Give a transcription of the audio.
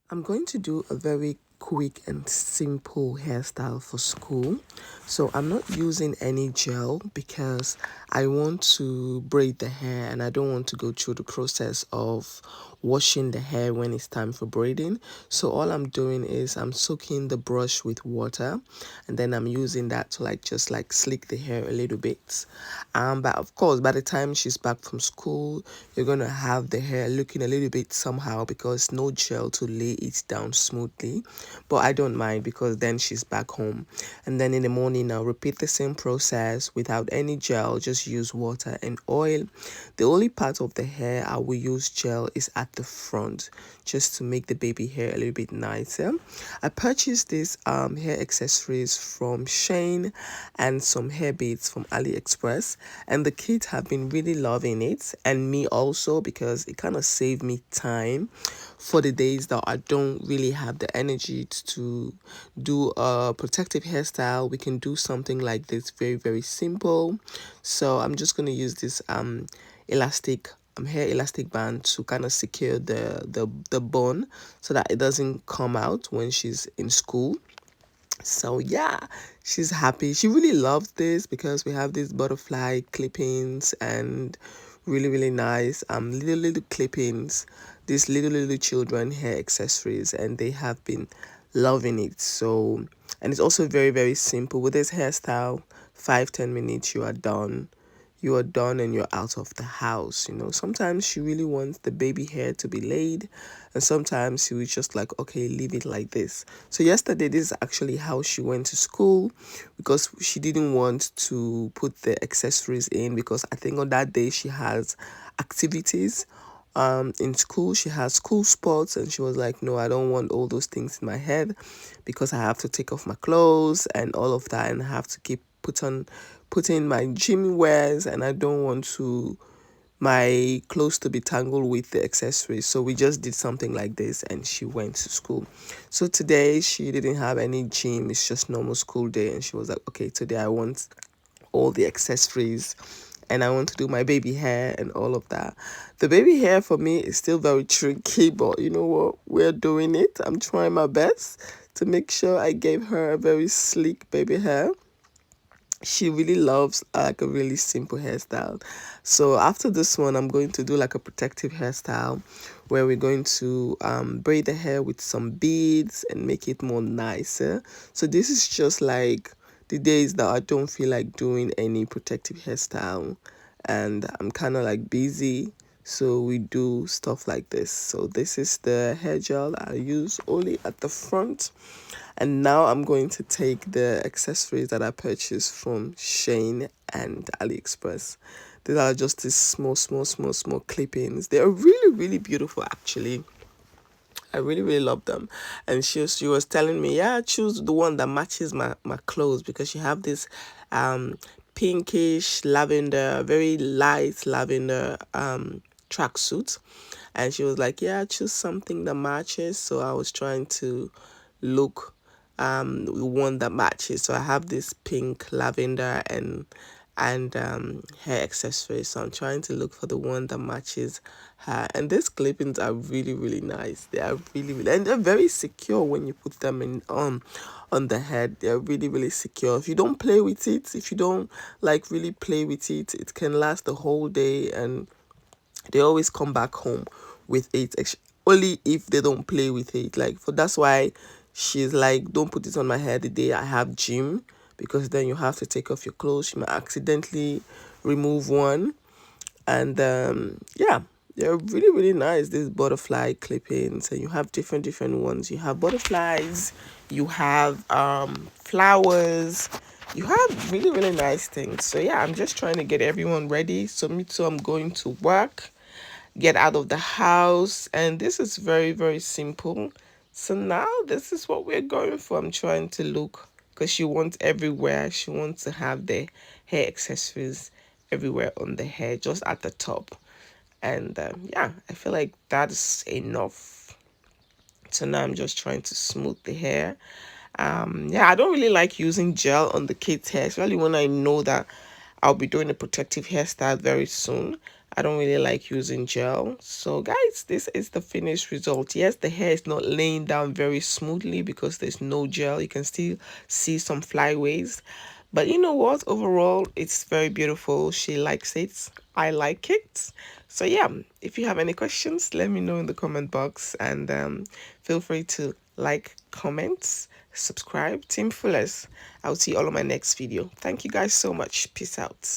I'm going to do a very quick and simple hairstyle for school. So I'm not using any gel because I want to braid the hair and I don't want to go through the process of washing the hair when it's time for braiding. So all I'm doing is I'm soaking the brush with water and then I'm using that to just slick the hair a little bit. But of course, by the time she's back from school, you're going to have the hair looking a little bit somehow because no gel to lay it down smoothly. But I don't mind because then she's back home. And then in the morning, I'll repeat the same process without any gel, just use water and oil. The only part of the hair I will use gel is at the front, just to make the baby hair a little bit nicer. I purchased these hair accessories from Shane and some hair beads from AliExpress, and the kids have been really loving it, and me also, because it kind of saved me time for the days that I don't really have the energy to do a protective hairstyle. We can do something like this, very very simple. So I'm just going to use this elastic hair elastic band to kind of secure the bun so that it doesn't come out when she's in school. So yeah, she's happy. She really loves this because we have these butterfly clippings and really nice little clippings, these little children hair accessories, and they have been loving it. So, and it's also very very simple. With this hairstyle, 5-10 minutes you are done and you're out of the house. Sometimes she really wants the baby hair to be laid, and sometimes she was just like, okay, leave it like this. So yesterday, this is actually how she went to school, because she didn't want to put the accessories in, because I think on that day she has activities in school. She has school sports, and she was like, no, I don't want all those things in my head, because I have to take off my clothes and all of that, and I have to keep putting my gym wears, and I don't want to my clothes to be tangled with the accessories. So we just did something like this and she went to school. So today she didn't have any gym, it's just normal school day, and she was like, okay, today I want all the accessories and I want to do my baby hair and all of that. The baby hair for me is still very tricky, but you know what, we're doing it. I'm trying my best to make sure I gave her a very sleek baby hair. She really loves like a really simple hairstyle. So after this one, I'm going to do like a protective hairstyle where we're going to braid the hair with some beads and make it more nicer. So this is just like the days that I don't feel like doing any protective hairstyle and I'm kind of like busy, so we do stuff like this. So this is the hair gel I use only at the front. And now I'm going to take the accessories that I purchased from Shane and AliExpress. These are just these small clippings. They are really beautiful, actually. I really love them. And she was telling me, yeah, choose the one that matches my clothes, because she have this pinkish lavender, very light lavender tracksuit. And she was like, yeah, choose something that matches. So I was trying to look one that matches. So I have this pink lavender and hair accessories, so I'm trying to look for the one that matches her. And these clippings are really nice. They are really and they're very secure when you put them in on the head. They're really secure. If you don't play with it, if you don't like really play with it, it can last the whole day, and they always come back home with it. Only if they don't play with it. That's why she's like, don't put it on my hair the day I have gym, because then you have to take off your clothes. You might accidentally remove one. And yeah, they're really nice, these butterfly clippings. And you have different ones. You have butterflies, you have flowers, you have really nice things. So yeah, I'm just trying to get everyone ready. So me too, I'm going to work, get out of the house, and this is very simple. So now this is what we're going for. I'm trying to look, because she wants everywhere. She wants to have the hair accessories everywhere on the hair, just at the top. And yeah, I feel like that's enough. So now I'm just trying to smooth the hair. Yeah, I don't really like using gel on the kids' hair, especially when I know that I'll be doing a protective hairstyle very soon. I don't really like using gel. So guys, this is the finished result. Yes, the hair is not laying down very smoothly because there's no gel. You can still see some flyaways, but you know what, overall it's very beautiful. She likes it, I like it. So yeah, if you have any questions, let me know in the comment box, and feel free to like, comment, subscribe. Team Fullest. I'll see you all on my next video. Thank you guys so much. Peace out.